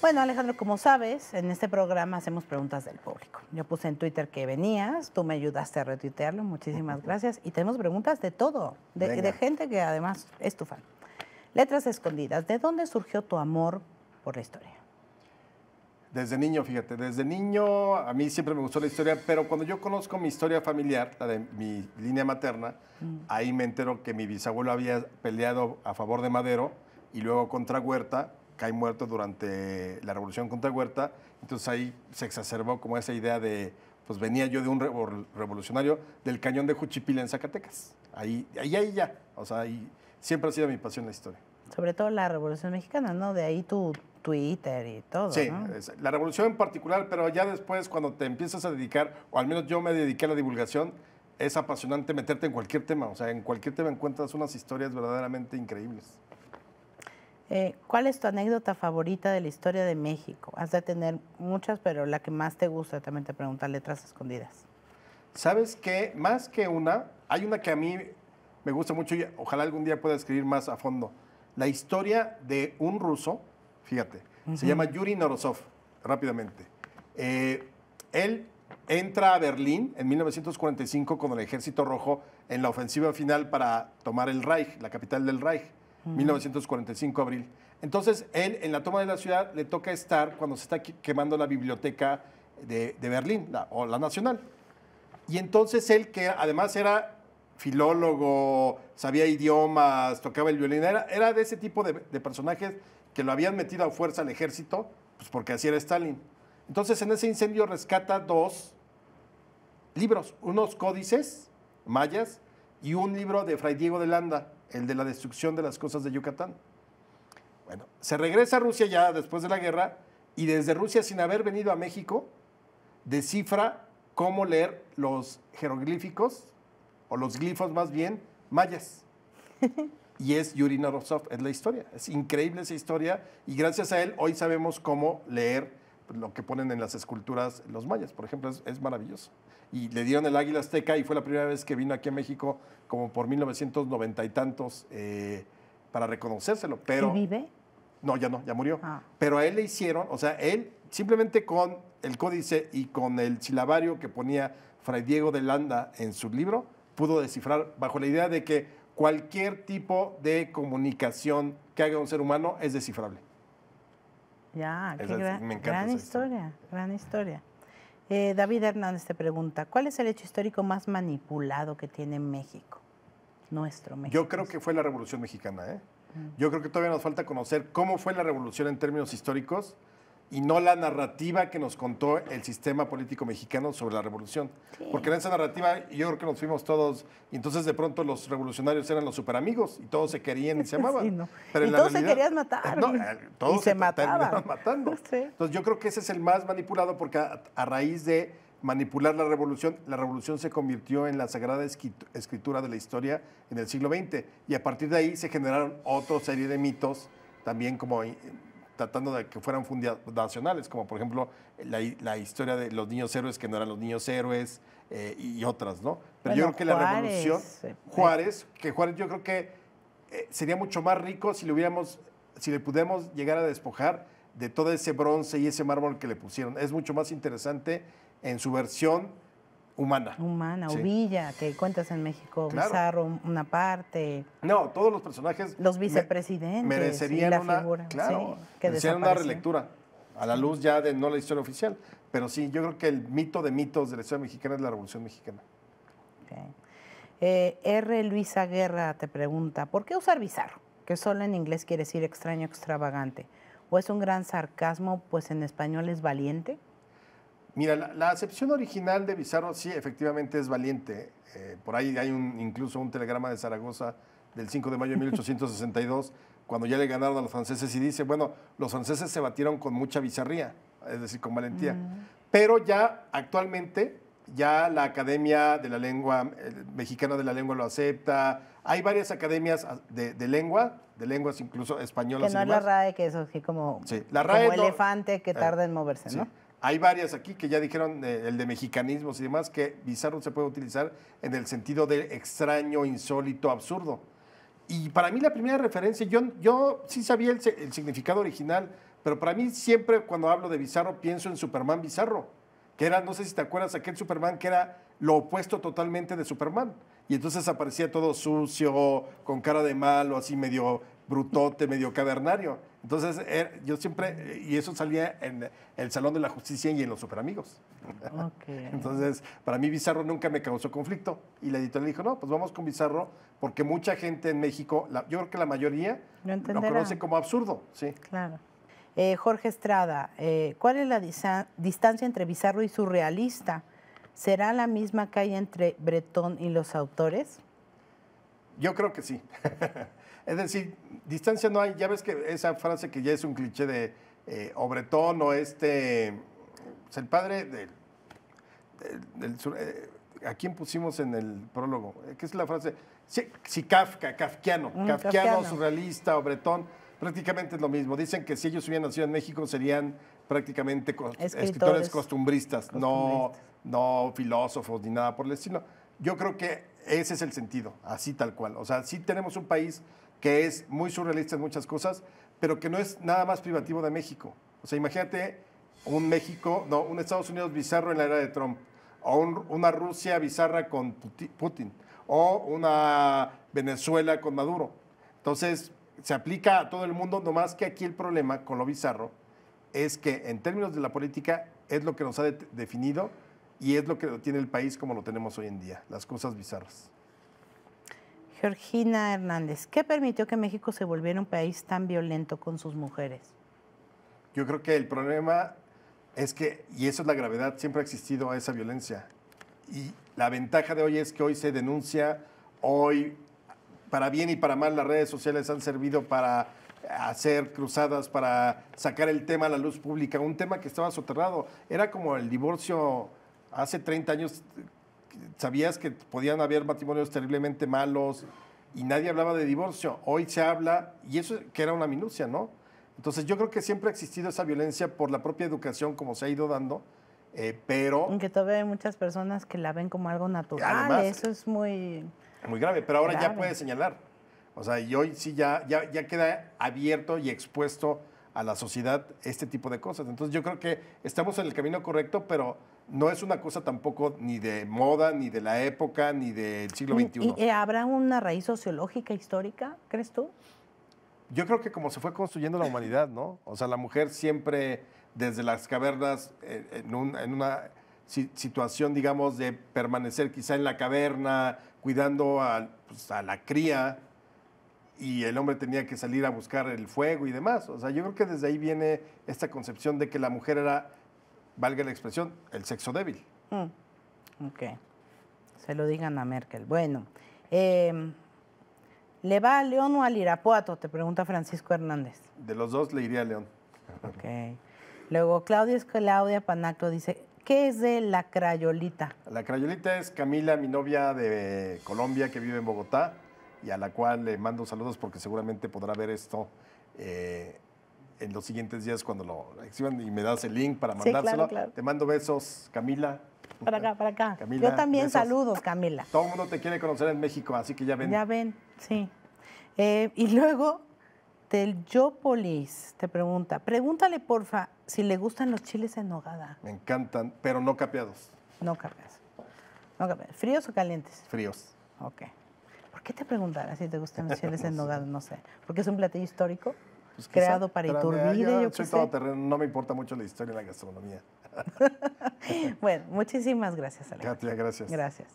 Bueno, Alejandro, como sabes, en este programa hacemos preguntas del público. Yo puse en Twitter que venías, tú me ayudaste a retuitearlo, muchísimas gracias. Y tenemos preguntas de todo, de gente que además es tu fan. Letras escondidas, ¿de dónde surgió tu amor por la historia? Desde niño, fíjate, desde niño a mí siempre me gustó la historia, pero cuando yo conozco mi historia familiar, la de mi línea materna, ahí me entero que mi bisabuelo había peleado a favor de Madero y luego contra Huerta, cae muerto durante la revolución contra Huerta, entonces ahí se exacerbó como esa idea de, pues venía yo de un revolucionario del cañón de Juchipila en Zacatecas, ahí ya, o sea, ahí siempre ha sido mi pasión la historia. Sobre todo la Revolución Mexicana, ¿no? De ahí tu Twitter y todo, sí, ¿no? La revolución en particular, pero ya después cuando te empiezas a dedicar, o al menos yo me dediqué a la divulgación, es apasionante meterte en cualquier tema, o sea, en cualquier tema encuentras unas historias verdaderamente increíbles. ¿Cuál es tu anécdota favorita de la historia de México? Has de tener muchas, pero la que más te gusta, también te pregunta Letras Escondidas. ¿Sabes qué? Más que una, hay una que a mí me gusta mucho y ojalá algún día pueda escribir más a fondo. La historia de un ruso, fíjate, se llama Yuri Norosov, rápidamente. Él entra a Berlín en 1945 con el Ejército Rojo en la ofensiva final para tomar el Reich, la capital del Reich, 1945 abril. Entonces, él en la toma de la ciudad le toca estar cuando se está quemando la biblioteca de Berlín, la Nacional. Y entonces él, que además era filólogo, sabía idiomas, tocaba el violín, era de ese tipo de personajes que lo habían metido a fuerza al ejército, pues porque así era Stalin. Entonces en ese incendio rescata 2 libros, unos códices mayas y un libro de Fray Diego de Landa, el de la destrucción de las costas de Yucatán. Bueno, se regresa a Rusia ya después de la guerra y desde Rusia, sin haber venido a México, descifra cómo leer los jeroglíficos, o los glifos más bien, mayas. Y es Yuri Norosov, es la historia. Es increíble esa historia y gracias a él hoy sabemos cómo leer lo que ponen en las esculturas los mayas, por ejemplo, es maravilloso. Y le dieron el águila azteca y fue la primera vez que vino aquí a México como por 1990 y tantos para reconocérselo. Pero, ¿Y vive? No, ya murió. Pero a él le hicieron, o sea, él simplemente con el códice y con el silabario que ponía Fray Diego de Landa en su libro, pudo descifrar bajo la idea de que cualquier tipo de comunicación que haga un ser humano es descifrable. Ya, qué me encanta gran historia, gran historia. David Hernández te pregunta, ¿cuál es el hecho histórico más manipulado que tiene México? Nuestro México. Yo creo que fue la Revolución Mexicana, ¿eh? Yo creo que todavía nos falta conocer cómo fue la revolución en términos históricos y no la narrativa que nos contó el sistema político mexicano sobre la revolución. Sí. Porque en esa narrativa yo creo que nos fuimos todos y entonces de pronto los revolucionarios eran los superamigos y todos se querían y se amaban. Sí, no. Pero y todos se querían matar. No, todos y se mataban. Terminaban matando. Sí. Entonces yo creo que ese es el más manipulado porque a raíz de manipular la revolución se convirtió en la sagrada escritura de la historia en el siglo XX y a partir de ahí se generaron otra serie de mitos también como tratando de que fueran fundacionales, como por ejemplo la historia de los niños héroes que no eran los niños héroes y otras, ¿no? Pero bueno, yo creo que la revolución, Juárez yo creo que sería mucho más rico si le pudiéramos llegar a despojar de todo ese bronce y ese mármol que le pusieron. Es mucho más interesante en su versión humana. Sí. O Villa, que cuentas en México, claro. Bizarro, una parte. No, todos los personajes. Los vicepresidentes. Merecerían una relectura, a la luz ya de no la historia oficial. Pero sí, yo creo que el mito de mitos de la historia mexicana es la Revolución Mexicana. Okay. R. Luisa Guerra te pregunta, ¿por qué usar bizarro? Que solo en inglés quiere decir extraño, extravagante. ¿O es un gran sarcasmo, pues en español es valiente? Mira, la acepción original de bizarro sí, efectivamente es valiente. Por ahí hay incluso un telegrama de Zaragoza del 5 de mayo de 1862, cuando ya le ganaron a los franceses y dice, bueno, los franceses se batieron con mucha bizarría, es decir, con valentía. Pero ya actualmente, ya la Academia de la Lengua Mexicana de la Lengua lo acepta. Hay varias academias de lenguas incluso españolas. Que no es la RAE, que eso es como, sí, la RAE como elefante que tarda en moverse, ¿no? Sí. Hay varias aquí que ya dijeron, el de mexicanismos y demás, que bizarro se puede utilizar en el sentido de extraño, insólito, absurdo. Y para mí la primera referencia, yo sí sabía el significado original, Pero para mí siempre cuando hablo de Bizarro pienso en Superman Bizarro, que era, no sé si te acuerdas, aquel Superman que era lo opuesto totalmente de Superman. Y entonces aparecía todo sucio, con cara de malo, así medio brutote, medio cavernario. Entonces yo siempre, y eso salía en el Salón de la Justicia y en Los Superamigos. Okay. Entonces, para mí Bizarro nunca me causó conflicto. Y la editorial dijo, no, pues vamos con Bizarro, porque mucha gente en México, yo creo que la mayoría lo conoce como absurdo. Sí. Claro. Jorge Estrada, ¿cuál es la distancia entre Bizarro y surrealista? ¿Será la misma que hay entre Bretón y los autores? Yo creo que sí. Es decir, distancia no hay. Ya ves que esa frase que ya es un cliché de o Bretón o pues el padre ¿a quién pusimos en el prólogo? ¿Qué es la frase? Sí, kafkiano, surrealista o Bretón, prácticamente es lo mismo. Dicen que si ellos hubieran nacido en México serían prácticamente escritores costumbristas, no filósofos ni nada por el estilo. Yo creo que ese es el sentido, así tal cual. O sea, sí tenemos un país que es muy surrealista en muchas cosas, pero que no es nada más privativo de México. O sea, imagínate un Estados Unidos bizarro en la era de Trump, o una Rusia bizarra con Putin, o una Venezuela con Maduro. Entonces, se aplica a todo el mundo, nomás que aquí el problema con lo bizarro es que en términos de la política es lo que nos ha definido y es lo que tiene el país como lo tenemos hoy en día, las cosas bizarras. Georgina Hernández, ¿qué permitió que México se volviera un país tan violento con sus mujeres? Yo creo que el problema es que, y eso es la gravedad, siempre ha existido esa violencia. Y la ventaja de hoy es que hoy se denuncia, hoy, para bien y para mal, las redes sociales han servido para hacer cruzadas, para sacar el tema a la luz pública, un tema que estaba soterrado. Era como el divorcio hace 30 años. Sabías que podían haber matrimonios terriblemente malos y nadie hablaba de divorcio. Hoy se habla, y eso que era una minucia, ¿no? Entonces yo creo que siempre ha existido esa violencia por la propia educación como se ha ido dando, pero... Aunque todavía hay muchas personas que la ven como algo natural, además, eso es muy grave, pero ahora grave. Ya puede señalar. O sea, y hoy sí ya queda abierto y expuesto a la sociedad este tipo de cosas. Entonces yo creo que estamos en el camino correcto, pero no es una cosa tampoco ni de moda, ni de la época, ni del siglo XXI. ¿Y habrá una raíz sociológica, histórica, crees tú? Yo creo que como se fue construyendo la humanidad, ¿no? O sea, la mujer siempre desde las cavernas, en una situación, digamos, de permanecer quizá en la caverna, cuidando a la cría, y el hombre tenía que salir a buscar el fuego y demás. O sea, yo creo que desde ahí viene esta concepción de que la mujer era, valga la expresión, el sexo débil. Ok. Se lo digan a Merkel. Bueno, ¿le va a León o al Irapuato? Te pregunta Francisco Hernández. De los dos le iría a León. Ok. Luego, Claudia Panacto dice, ¿qué es de la crayolita? La crayolita es Camila, mi novia de Colombia que vive en Bogotá, y a la cual le mando saludos porque seguramente podrá ver esto en los siguientes días cuando lo exhiban y me das el link para mandárselo. Sí, claro. Te mando besos, Camila. Para acá. Camila, yo también besos. Saludos, Camila. Todo el mundo te quiere conocer en México, así que ya ven. Ya ven, sí. Y luego, Teljópolis te pregúntale, porfa, si le gustan los chiles en nogada. Me encantan, pero no capeados. No capeados. ¿Fríos o calientes? Fríos. Ok. ¿Por qué te preguntara si te gustan los chiles en nogada? No sé. ¿Porque es un platillo histórico? Pues creado para Iturbide, yo soy todoterreno, no me importa mucho la historia de la gastronomía. Bueno, muchísimas gracias, Alejandro. Katia, gracias. Gracias.